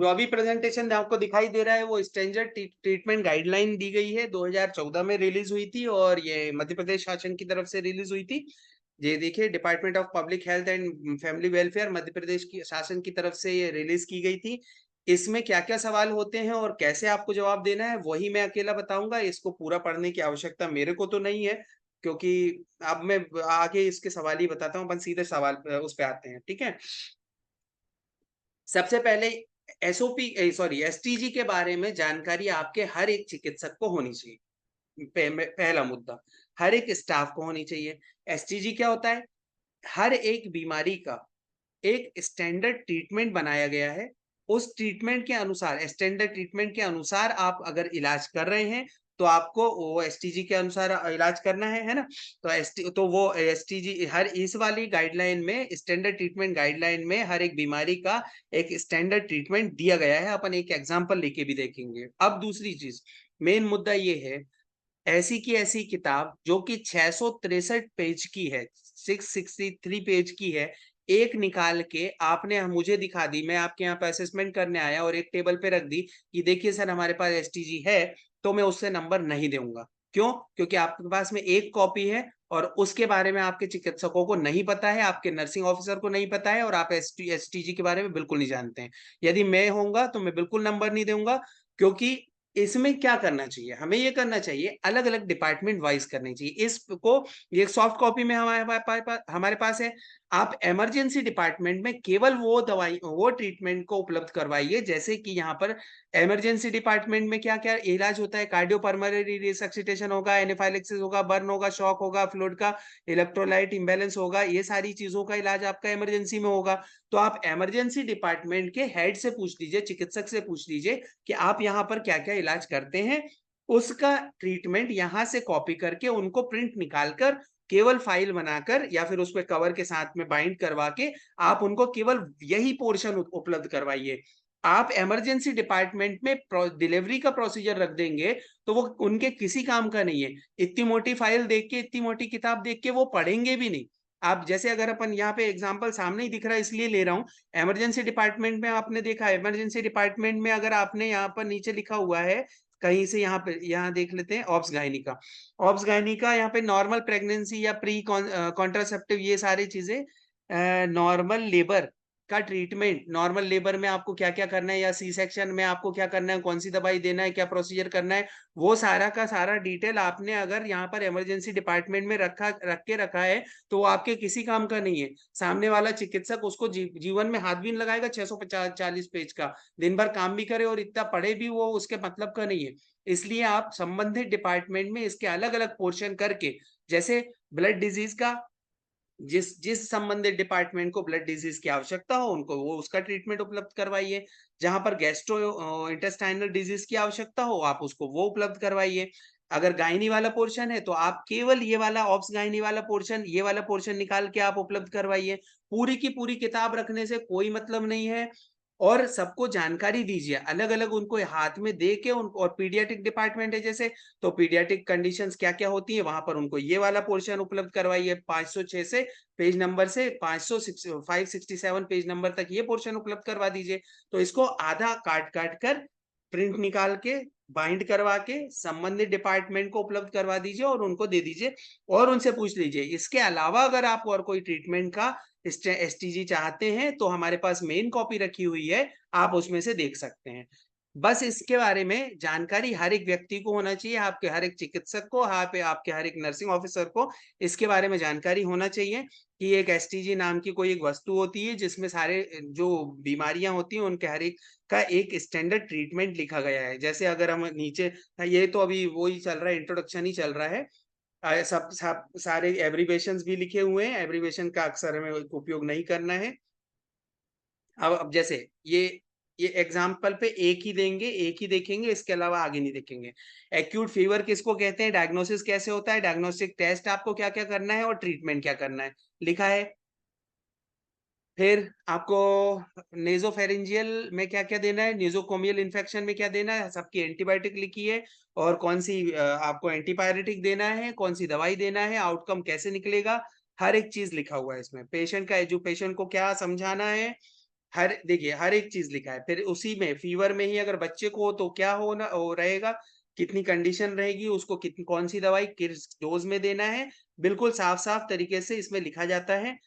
जो अभी प्रेजेंटेशन आपको दिखाई दे रहा है वो स्टैंडर्ड ट्रीटमेंट गाइडलाइन दी गई है, 2014 में रिलीज हुई थी और ये मध्य प्रदेश शासन की तरफ से रिलीज हुई थी। ये देखिए, department of public health and family welfare Madhya Pradesh की शासन की तरफ से ये रिलीज की गई थी। इसमें क्या क्या सवाल होते हैं और कैसे आपको जवाब देना है वही मैं अकेला बताऊंगा। इसको पूरा पढ़ने की आवश्यकता मेरे को तो नहीं है, क्योंकि अब मैं आगे इसके सवाल ही बताता हूँ। अपन सीधे सवाल उस पे आते हैं, ठीक है। सबसे पहले एसओपी सॉरी एसटीजी के बारे में जानकारी आपके हर एक चिकित्सक को होनी चाहिए। पहला मुद्दा, हर एक स्टाफ को होनी चाहिए। एसटीजी क्या होता है? हर एक बीमारी का एक स्टैंडर्ड ट्रीटमेंट बनाया गया है। उस ट्रीटमेंट के अनुसार, स्टैंडर्ड ट्रीटमेंट के अनुसार आप अगर इलाज कर रहे हैं तो आपको वो एसटीजी के अनुसार इलाज करना है ना। तो वो एसटीजी हर इस वाली गाइडलाइन में, स्टैंडर्ड ट्रीटमेंट गाइडलाइन में हर एक बीमारी का एक स्टैंडर्ड ट्रीटमेंट दिया गया है। अपन एक एग्जांपल लेके भी देखेंगे। अब दूसरी चीज, मेन मुद्दा ये है, ऐसी की ऐसी किताब जो कि 663 पेज की है, 663 पेज की है, एक निकाल के आपने मुझे दिखा दी, मैं आपके यहाँ पे असेसमेंट करने आया और एक टेबल पे रख दी कि देखिए सर हमारे पास एसटीजी है, तो मैं उससे नंबर नहीं दूंगा। क्यों? क्योंकि आपके पास में एक कॉपी है और उसके बारे में आपके चिकित्सकों को नहीं पता है, आपके नर्सिंग ऑफिसर को नहीं पता है और आप एसटीजी के बारे में बिल्कुल नहीं जानते हैं। यदि मैं होऊंगा तो मैं बिल्कुल नंबर नहीं दूंगा, क्योंकि इसमें क्या करना चाहिए, हमें ये करना चाहिए अलग अलग डिपार्टमेंट वाइज करनी चाहिए इसको। ये सॉफ्ट कॉपी में हमारे पास है। आप इमरजेंसी डिपार्टमेंट में केवल वो दवाई, वो ट्रीटमेंट को उपलब्ध करवाइए, जैसे कि यहाँ पर इमरजेंसी डिपार्टमेंट में क्या क्या इलाज होता है। कार्डियोपल्मोनरी रिसक्सिटेशन होगा, एनाफाइलेक्सिस होगा, बर्न होगा, शॉक होगा, फ्लूइड का इलेक्ट्रोलाइट इम्बैलेंस होगा, ये सारी चीजों का इलाज आपका इमरजेंसी में होगा। तो आप इमरजेंसी डिपार्टमेंट के हेड से पूछ लीजिए, चिकित्सक से पूछ लीजिए कि आप यहाँ पर क्या क्या इलाज करते हैं। उसका ट्रीटमेंट यहां से कॉपी करके उनको प्रिंट निकालकर केवल फाइल बनाकर या फिर उसके कवर के साथ में बाइंड करवा के आप उनको केवल यही पोर्शन उपलब्ध करवाइए। आप इमरजेंसी डिपार्टमेंट में डिलीवरी का प्रोसीजर रख देंगे तो वो उनके किसी काम का नहीं है। इतनी मोटी फाइल देख के, इतनी मोटी किताब देख के वो पढ़ेंगे भी नहीं। आप जैसे, अगर अपन यहाँ पे एग्जांपल सामने ही दिख रहा है इसलिए ले रहा हूँ, इमरजेंसी डिपार्टमेंट में आपने देखा, इमरजेंसी डिपार्टमेंट में अगर आपने यहाँ पर नीचे लिखा हुआ है कहीं से, यहाँ पे यहाँ देख लेते हैं, ऑब्स गायनिका। ऑब्स गायनिका यहाँ पे नॉर्मल प्रेगनेंसी या प्री कॉन्ट्रासेप्टिव, ये सारी चीजें, नॉर्मल लेबर का ट्रीटमेंट, नॉर्मल लेबर में आपको क्या क्या करना है या सी सेक्शन में आपको क्या करना है, कौन सी दवाई देना है, क्या प्रोसीजर करना है, वो सारा का सारा डिटेल आपने अगर यहाँ पर इमरजेंसी डिपार्टमेंट में रख के रखा है तो वो आपके किसी काम का नहीं है। सामने वाला चिकित्सक उसको जीवन में हाथ भी नहीं लगाएगा। 640 पेज का दिन भर काम भी करे और इतना पढ़े भी, वो उसके मतलब का नहीं है। इसलिए आप संबंधित डिपार्टमेंट में इसके अलग अलग पोर्शन करके, जैसे ब्लड डिजीज का, जिस जिस संबंधित डिपार्टमेंट को ब्लड डिजीज की आवश्यकता हो उनको वो उसका ट्रीटमेंट उपलब्ध करवाइए। जहां पर गैस्ट्रो इंटेस्टाइनल डिजीज की आवश्यकता हो आप उसको वो उपलब्ध करवाइए। अगर गायनी वाला पोर्शन है तो आप केवल ये वाला ऑप्स गायनी वाला पोर्शन, ये वाला पोर्शन निकाल के आप उपलब्ध करवाइए। पूरी की पूरी किताब रखने से कोई मतलब नहीं है। और सबको जानकारी दीजिए, अलग अलग उनको हाथ में दे के उनको। और पीडियाट्रिक डिपार्टमेंट है जैसे, तो पीडियाट्रिक कंडीशंस क्या क्या होती है वहां पर उनको ये वाला पोर्शन उपलब्ध करवाइए। 506 से पेज नंबर से 567 पेज नंबर तक ये पोर्शन उपलब्ध करवा दीजिए। तो इसको आधा काट काट कर प्रिंट निकाल के बाइंड करवा के संबंधित डिपार्टमेंट को उपलब्ध करवा दीजिए और उनको दे दीजिए और उनसे पूछ लीजिए। इसके अलावा अगर आप और कोई ट्रीटमेंट का एसटीजी चाहते हैं तो हमारे पास मेन कॉपी रखी हुई है, आप उसमें से देख सकते हैं। बस इसके बारे में जानकारी हर एक व्यक्ति को होना चाहिए, आपके हर एक चिकित्सक को, यहाँ पे आपके हर एक नर्सिंग ऑफिसर को इसके बारे में जानकारी होना चाहिए कि एक एसटीजी नाम की कोई एक वस्तु होती है जिसमें सारे जो बीमारियां होती हैं उनके हर एक का एक स्टैंडर्ड ट्रीटमेंट लिखा गया है। जैसे अगर हम नीचे, ये तो अभी वो ही चल रहा है, इंट्रोडक्शन ही चल रहा है। सब सारे एब्रीवेशंस भी लिखे हुए हैं, एब्रीवेशन का अक्सर हमें उपयोग नहीं करना है। अब जैसे ये एग्जाम्पल पे एक ही देंगे, एक ही देखेंगे, इसके अलावा आगे नहीं देखेंगे। एक्यूट फीवर किसको कहते हैं, डायग्नोसिस कैसे होता है, डायग्नोस्टिक टेस्ट आपको क्या क्या करना है और ट्रीटमेंट क्या करना है, लिखा है। फिर आपको नेजोफेरिंजियल में क्या क्या देना है, नेजोकोमियल इन्फेक्शन में क्या देना है, सबकी एंटीबायोटिक लिखी है और कौन सी आपको एंटीपायरेटिक देना है, कौन सी दवाई देना है, आउटकम कैसे निकलेगा, हर एक चीज लिखा हुआ है इसमें। पेशेंट का, जो पेशेंट को क्या समझाना है, हर देखिए हर एक चीज लिखा है, फिर उसी में फीवर में ही अगर बच्चे को हो तो क्या होना वो रहेगा, कितनी कंडीशन रहेगी, उसको कितनी कौन सी दवाई किस डोज में देना है, बिल्कुल साफ साफ तरीके से इसमें लिखा जाता है।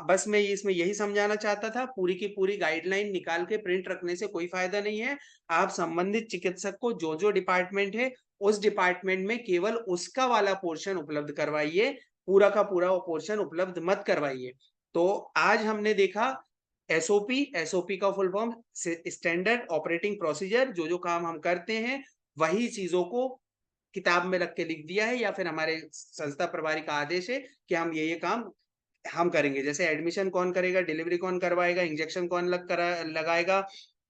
बस मैं इसमें यही समझाना चाहता था, पूरी की पूरी गाइडलाइन निकाल के प्रिंट रखने से कोई फायदा नहीं है। आप संबंधित चिकित्सक को जो जो डिपार्टमेंट है उस डिपार्टमेंट में केवल उसका वाला पोर्शन उपलब्ध करवाइए, पूरा का पूरा वो पोर्शन उपलब्ध मत करवाइए। तो आज हमने देखा एसओपी, एसओपी का full form standard operating procedure, जो जो काम हम करते हैं वही चीजों को किताब में रख के लिख दिया है, या फिर हमारे संस्था प्रभारी का आदेश है कि हम ये काम हम करेंगे। जैसे एडमिशन कौन करेगा, डिलीवरी कौन करवाएगा, इंजेक्शन कौन लगाएगा,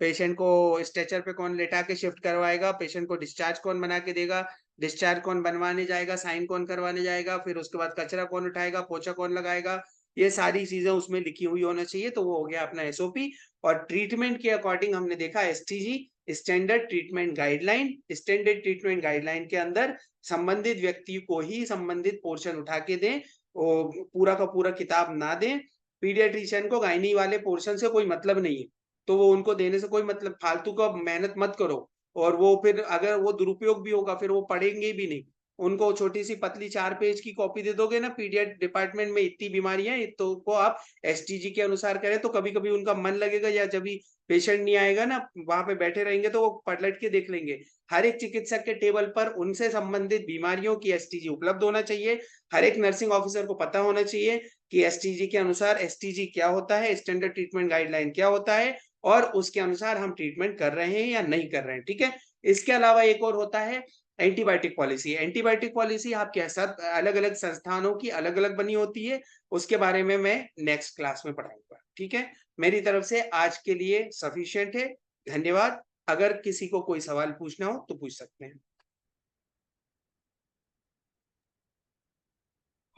पेशेंट को स्ट्रेचर पे कौन लेटा के शिफ्ट करवाएगा, पेशेंट को डिस्चार्ज कौन बना के देगा, डिस्चार्ज कौन बनवाने जाएगा, साइन कौन करवाने जाएगा, फिर उसके बाद कचरा कौन उठाएगा, पोछा कौन लगाएगा, ये सारी चीजें उसमें लिखी हुई होना चाहिए। तो वो हो गया अपना एसओपी। और ट्रीटमेंट के अकॉर्डिंग हमने देखा STG, standard treatment guideline. Standard treatment guideline के अंदर संबंधित व्यक्ति को ही संबंधित पोर्शन उठा के दें, वो पूरा का पूरा किताब ना दें। पीडियाट्रिशियन को गायनी वाले पोर्शन से कोई मतलब नहीं है, तो वो उनको देने से कोई मतलब, फालतू का मेहनत मत करो। और वो फिर अगर वो दुरुपयोग भी होगा फिर वो पढ़ेंगे भी नहीं। उनको छोटी सी पतली 4 पेज की कॉपी दे दोगे ना, पीडियाट डिपार्टमेंट में इतनी बीमारियां हैं, तो को आप एसटीजी के अनुसार करें तो कभी कभी उनका मन लगेगा, या जब भी पेशेंट नहीं आएगा ना वहां पे बैठे रहेंगे तो वो पलट के देख लेंगे। हर एक चिकित्सक के टेबल पर उनसे संबंधित बीमारियों की एसटीजी उपलब्ध होना चाहिए। हर एक नर्सिंग ऑफिसर को पता होना चाहिए कि एसटीजी के अनुसार एसटीजी क्या होता है, स्टैंडर्ड ट्रीटमेंट गाइडलाइन क्या होता है, और उसके अनुसार हम ट्रीटमेंट कर रहे हैं या नहीं कर रहे हैं। ठीक है। इसके अलावा एक और होता है एंटीबायोटिक पॉलिसी। एंटीबायोटिक पॉलिसी आपके साथ अलग अलग संस्थानों की अलग अलग बनी होती है, उसके बारे में मैं नेक्स्ट क्लास में पढ़ाऊंगा। ठीक है। मेरी तरफ से आज के लिए सफिशिएंट है। धन्यवाद। अगर किसी को कोई सवाल पूछना हो तो पूछ सकते हैं।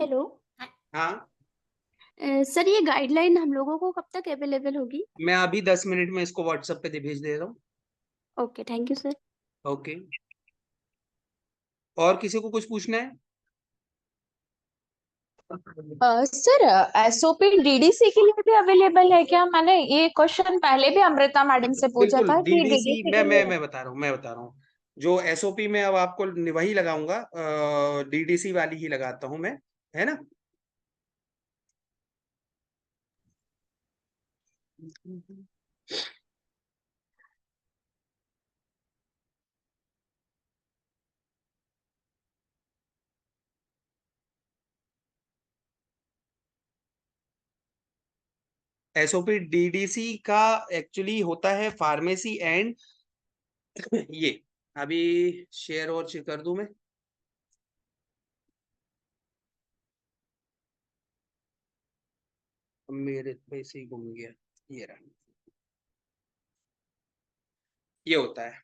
हेलो। हाँ, सर ये गाइडलाइन हम लोगों को कब तक अवेलेबल होगी? मैं अभी 10 मिनट में इसको व्हाट्सएप पे भेज दे रहा हूँ। Okay, thank you sir. Okay. और किसी को कुछ पूछना है? सर एसओपी डीडीसी के लिए भी अवेलेबल है क्या? मैंने ये क्वेश्चन पहले भी अमृता मैडम से पूछा बिल्कुल था कि डीडीसी, डीडीसी मैं के मैं लिए। मैं बता रहा हूँ, मैं बता रहा हूँ। जो एसओपी में अब आपको वही लगाऊंगा, डीडीसी वाली ही लगाता हूँ मैं, है ना। एसओपी डीडीसी का एक्चुअली होता है फार्मेसी एंड ये अभी शेयर और कर दूं मैं। मेरे पे से ही घूम गया, ये रहा। ये होता है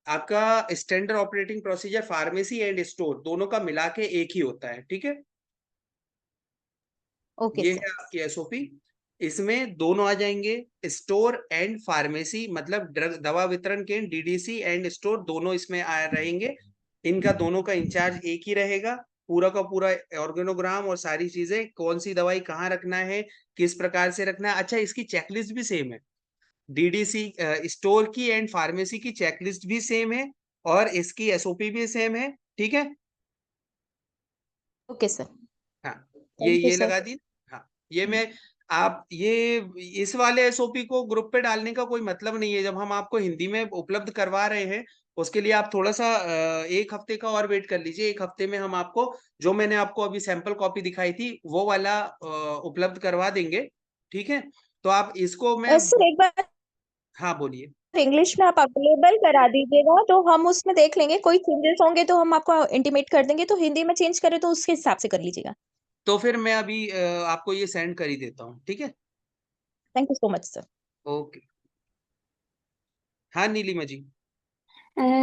आपका standard operating procedure, pharmacy and store दोनों का मिला के एक ही होता है। ठीक है। ओके ये सर। है आपकी एसओपी। इसमें दोनों आ जाएंगे, स्टोर एंड फार्मेसी, मतलब ड्रग दवा वितरण केंद्र, डीडीसी एंड स्टोर दोनों इसमें आ रहेंगे। इनका दोनों का इंचार्ज एक ही रहेगा। पूरा का पूरा ऑर्गेनोग्राम और सारी चीजें, कौन सी दवाई कहाँ रखना है, किस प्रकार से रखना है। अच्छा, इसकी चेकलिस्ट भी सेम है। डीडीसी स्टोर की एंड फार्मेसी की चेकलिस्ट भी सेम है, और इसकी एसओपी भी सेम है। ठीक है। Okay sir. हाँ, थैंक यू ये सर। लगा दी। हाँ, ये मैं आप ये इस वाले एसओपी को ग्रुप पे डालने का कोई मतलब नहीं है। जब हम आपको हिंदी में उपलब्ध करवा रहे हैं, उसके लिए आप थोड़ा सा 1 हफ्ते का और वेट कर लीजिए। 1 हफ्ते में हम आपको जो मैंने आपको अभी सैंपल कॉपी दिखाई थी वो वाला उपलब्ध करवा देंगे। ठीक है। तो आप इसको मैं सर एक बार हाँ बोलिए। इंग्लिश में आप अवेलेबल करा दीजिएगा तो हम उसमें देख लेंगे, कोई चेंजेस होंगे तो हम आपको इंटीमेट कर देंगे, तो हिंदी में चेंज करें तो उसके हिसाब से कर लीजिएगा। तो फिर मैं अभी आपको ये सेंड कर ही देता हूँ। ठीक है। Thank you so much sir. Okay. हाँ नीलिमा जी।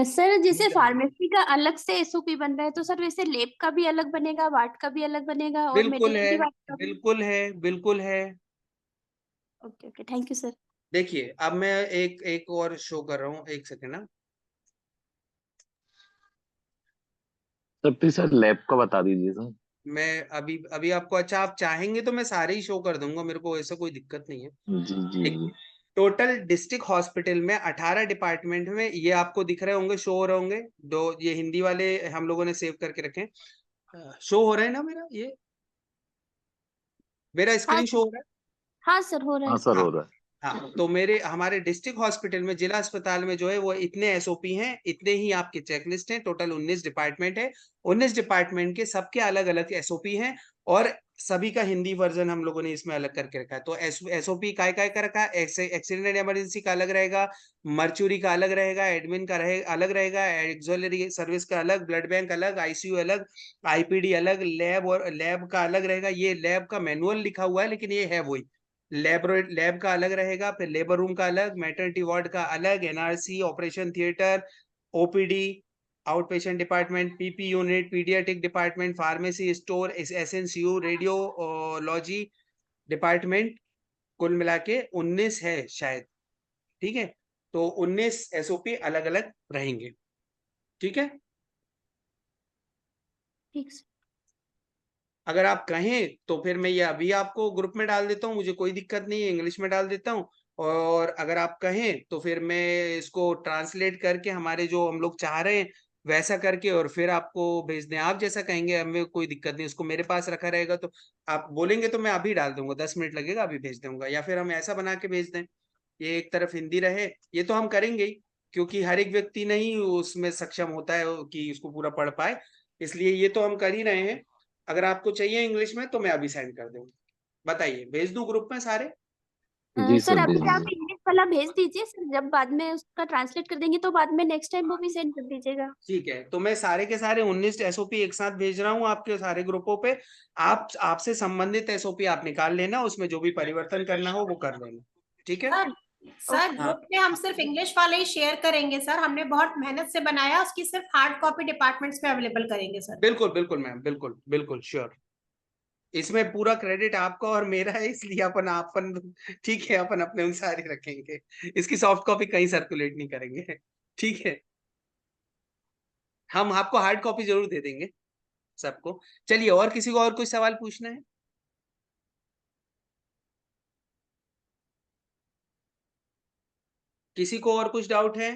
सर जैसे फार्मेसी का अलग से एसओपी बन रहा है, तो सर वैसे लैब का भी अलग बनेगा, वार्ड का भी अलग बनेगा, और बिल्कुल है, मेटर्निटी वार्ड का भी? बिल्कुल है, बिल्कुल है। Okay okay, thank you sir. देखिए अब मैं एक एक और शो कर रहा हूँ, 1 सेकेंड ना। सर प्लीज सर लैब का बता दीजिए सर। मैं अभी अभी आपको, अच्छा आप चाहेंगे तो मैं सारे ही शो कर दूंगा, मेरे को ऐसा कोई दिक्कत नहीं है। जी जी एक जी। टोटल डिस्ट्रिक्ट हॉस्पिटल में 18 डिपार्टमेंट में, ये आपको दिख रहे होंगे, शो हो रहे होंगे, दो ये हिंदी वाले हम लोगों ने सेव करके रखे, शो हो रहा है ना मेरा स्क्रीन शो हो रहा है? हाँ सर हो रहा हाँ है। सर हो रहा है। हाँ, तो हमारे डिस्ट्रिक्ट हॉस्पिटल में, जिला अस्पताल में जो है वो इतने एसओपी हैं, इतने ही आपके चेकलिस्ट हैं, टोटल 19 डिपार्टमेंट है। 19 डिपार्टमेंट के सबके अलग अलग एसओपी हैं, और सभी का हिंदी वर्जन हम लोगों ने इसमें अलग करके रखा है। तो एसओपी काय काय का रखा है, एक्सीडेंट इमरजेंसी का अलग रहेगा, मर्चुरी का अलग रहेगा, एडमिन का अलग रहेगा, एक्सॉलरी सर्विस का अलग, ब्लड बैंक अलग, आईसीयू अलग, आईपीडी अलग, लैब का अलग रहेगा। ये लैब का मैनुअल लिखा हुआ है, लेकिन ये है वही। लैब का अलग रहेगा, फिर लेबर रूम का अलग, मैटरनिटी वार्ड का अलग, NRC, operation theatre, OPD, out patient department, PP unit, paediatric department, pharmacy store, SNCU, radiology department, कुल मिला के 19 है शायद। ठीक है, तो 19 एसओपी अलग अलग रहेंगे। ठीक है, ठीक सर। अगर आप कहें तो फिर मैं ये अभी आपको ग्रुप में डाल देता हूँ, मुझे कोई दिक्कत नहीं है, इंग्लिश में डाल देता हूँ। और अगर आप कहें तो फिर मैं इसको ट्रांसलेट करके हमारे जो हम लोग चाह रहे हैं वैसा करके और फिर आपको भेज दें। आप जैसा कहेंगे, हमें कोई दिक्कत नहीं, उसको मेरे पास रखा रहेगा, तो आप बोलेंगे तो मैं अभी डाल दूंगा, 10 मिनट लगेगा, अभी भेज दूंगा। या फिर हम ऐसा बना के भेज दें, ये एक तरफ हिंदी रहे, ये तो हम करेंगे ही, क्योंकि हर एक व्यक्ति नहीं उसमें सक्षम होता है कि उसको पूरा पढ़ पाए, इसलिए ये तो हम कर ही रहे हैं। अगर आपको चाहिए इंग्लिश में तो मैं अभी सेंड कर दूंगा। बताइए, भेज दूं ग्रुप में सारे? जी सर सर भेज अभी आप दीजिए। इंग्लिश वाला भेज दीजिए सर, जब बाद में उसका ट्रांसलेट कर देंगे तो बाद में नेक्स्ट टाइम वो भी सेंड कर दीजिएगा। ठीक है, तो मैं सारे के सारे 19 एसओपी एक साथ भेज रहा हूँ आपके सारे ग्रुपों पे। आप आपसे संबंधित एसओपी आप निकाल लेना, उसमें जो भी परिवर्तन करना हो वो कर लेना। ठीक है सर ग्रुप में हम सिर्फ इंग्लिश वाले ही शेयर करेंगे सर, हमने बहुत मेहनत से बनाया, उसकी सिर्फ हार्ड कॉपी डिपार्टमेंट्स में अवेलेबल करेंगे सर। बिल्कुल बिल्कुल मैम, बिल्कुल बिल्कुल श्योर। इसमें पूरा क्रेडिट आपका और मेरा है, इसलिए अपन ठीक है, अपन अपने अनुसार ही रखेंगे, इसकी सॉफ्ट कॉपी कहीं सर्कुलेट नहीं करेंगे। ठीक है, हम आपको हार्ड कॉपी जरूर दे देंगे सबको। चलिए, और किसी को और कुछ सवाल पूछना है? किसी को और कुछ डाउट है?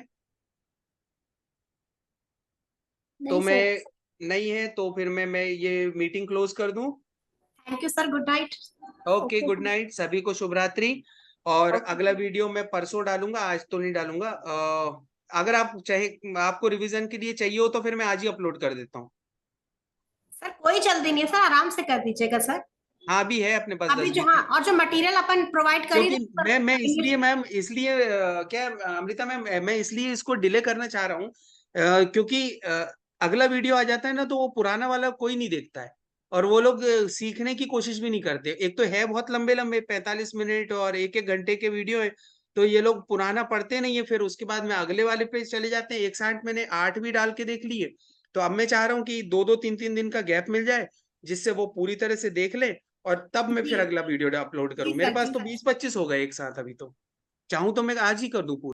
तो नहीं मैं सर। नहीं है तो फिर मैं ये मीटिंग क्लोज कर दूं। Thank you sir, good night. Okay, good night, सभी को शुभ रात्रि। और Okay. अगला वीडियो मैं परसों डालूंगा, आज तो नहीं डालूंगा। अगर आप चाहे, आपको रिवीजन के लिए चाहिए हो तो फिर मैं आज ही अपलोड कर देता हूँ। सर कोई जल्दी नहीं है सर, आराम से कर दीजिएगा सर। हाँ, अभी है अपने पास अभी 10 जो, 20 हाँ, मिनट। और जो मटेरियल अपन प्रोवाइड कर ही क्योंकि रहे हैं मैं सर, इसलिए मैम, इसलिए क्या अमृता मैम, मैं इसलिए इसको डिले करना चाह रहा हूँ, क्योंकि अगला वीडियो आ जाता है ना, तो वो पुराना वाला कोई नहीं देखता है, और वो लोग सीखने की कोशिश भी नहीं करते। एक तो है बहुत लंबे लंबे 45 मिनट और एक एक घंटे के वीडियो है, तो ये लोग पुराना पढ़ते नहीं है, फिर उसके बाद में अगले वाले पे चले जाते हैं। एक साथ मैंने 8 भी डाल के देख लिए, तो अब मैं चाह रहा हूँ कि 2-2 3-3 दिन का गैप मिल जाए, जिससे वो पूरी तरह से देख ले, और तब मैं जी फिर अगला वीडियो अपलोड करूँ। जी मेरे सर, पास जी तो सर। 20-25 हो गए एक साथ अभी तो। चाहूँ तो मैं आज ही कर दूं पूरा।